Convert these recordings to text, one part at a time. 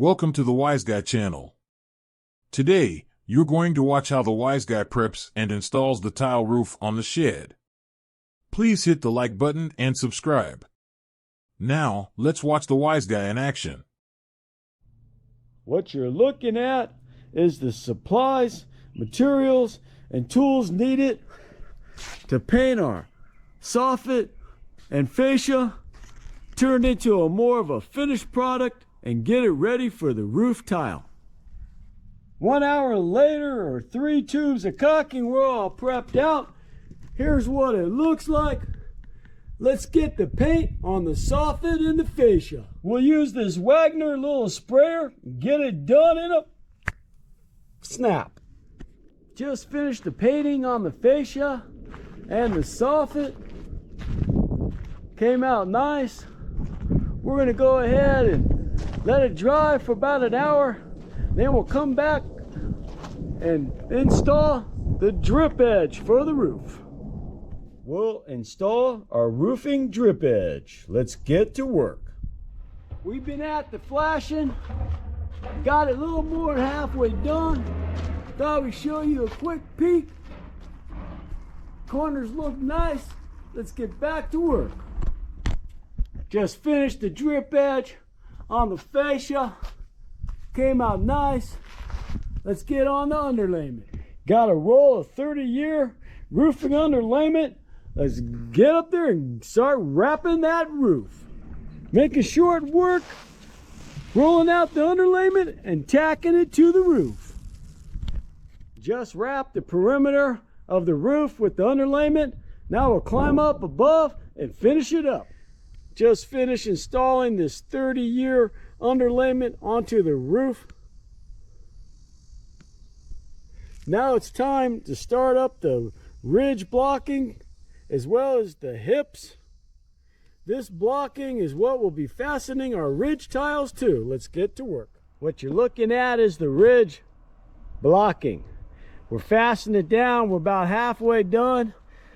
Welcome to the WiseGuy channel. Today, you're going to watch how the WiseGuy preps and installs the tile roof on the shed. Please hit the like button and subscribe. Now, let's watch the WiseGuy in action. What you're looking at is the supplies, materials, and tools needed to paint our soffit and fascia, turn into more of a finished product, and get it ready for the roof tile. 1 hour later, or 3 tubes of caulking, we're all prepped out. Here's what it looks like. Let's get the paint on the soffit and the fascia. We'll use this Wagner little sprayer and get it done in a snap. Just finished the painting on the fascia and the soffit. Came out nice. We're gonna go ahead and let it dry for about an hour. Then we'll come back and install the drip edge for the roof. We'll install our roofing drip edge. Let's get to work. We've been at the flashing. Got it a little more than halfway done. Thought we'd show you a quick peek. Corners look nice. Let's get back to work. Just finished the drip edge on the fascia. Came out nice. Let's get on the underlayment. Got a roll of 30-year roofing underlayment. Let's get up there and start wrapping that roof. Making short work, rolling out the underlayment and tacking it to the roof. Just wrap the perimeter of the roof with the underlayment. Now we'll climb up above and finish it up. Just finished installing this 30-year underlayment onto the roof. Now it's time to start up the ridge blocking as well as the hips. This blocking is what we'll be fastening our ridge tiles to. Let's get to work. What you're looking at is the ridge blocking. We're fastening it down. We're about halfway done.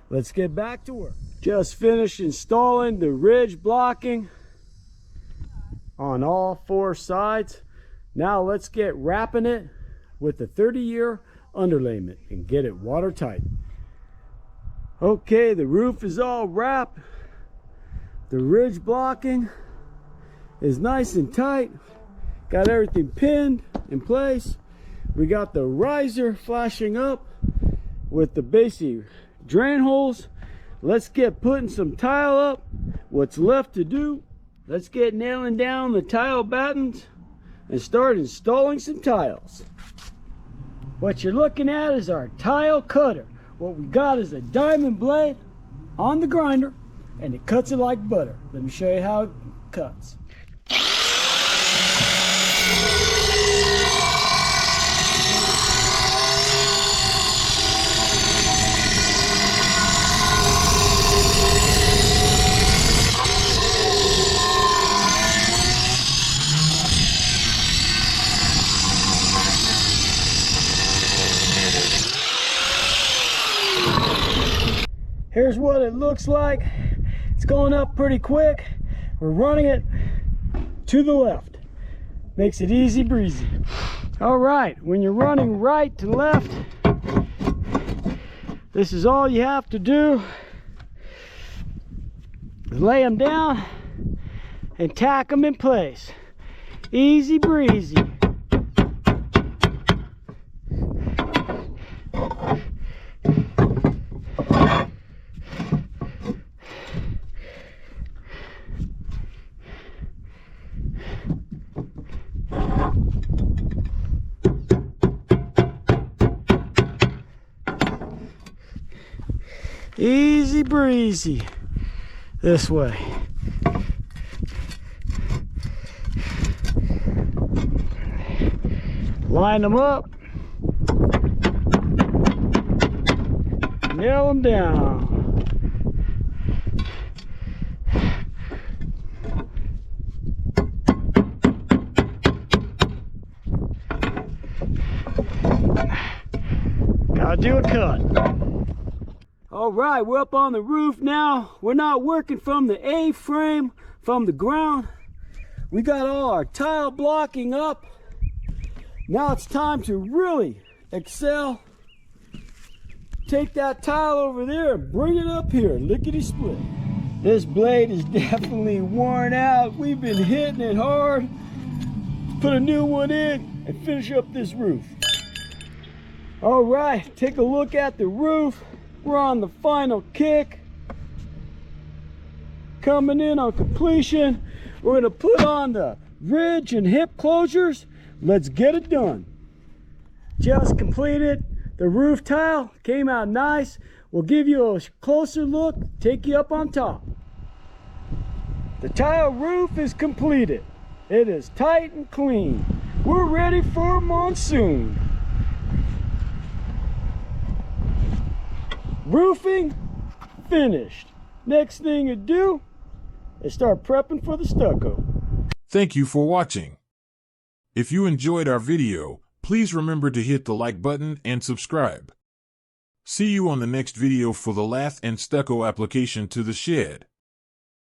Let's get back to work. Just finished installing the ridge blocking on all 4 sides. Now let's get wrapping it with the 30-year underlayment and get it watertight. Okay, the roof is all wrapped. The ridge blocking is nice and tight. Got everything pinned in place. We got the riser flashing up with the basic drain holes. Let's get putting some tile up. What's left to do, let's get nailing down the tile battens and start installing some tiles. What you're looking at is our tile cutter. What we got is a diamond blade on the grinder, and it cuts it like butter. Let me show you how it cuts. Here's what it looks like. It's going up pretty quick. We're running it to the left. Makes it easy breezy. All right, when you're running right to left, this is all you have to do. Lay them down and tack them in place. Easy breezy. Easy breezy this way. Line them up, nail them down. Gotta do a cut. All right, we're up on the roof now. We're not working from the A-frame, from the ground. We got all our tile blocking up. Now it's time to really excel. Take that tile over there and bring it up here, lickety split. This blade is definitely worn out. We've been hitting it hard. Put a new one in and finish up this roof. All right, take a look at the roof. We're on the final kick. Coming in on completion. We're gonna put on the ridge and hip closures. Let's get it done. Just completed. The roof tile came out nice. We'll give you a closer look, take you up on top. The tile roof is completed. It is tight and clean. We're ready for monsoon. Roofing finished. Next thing to do is start prepping for the stucco. Thank you for watching. If you enjoyed our video, please remember to hit the like button and subscribe. See you on the next video for the lath and stucco application to the shed.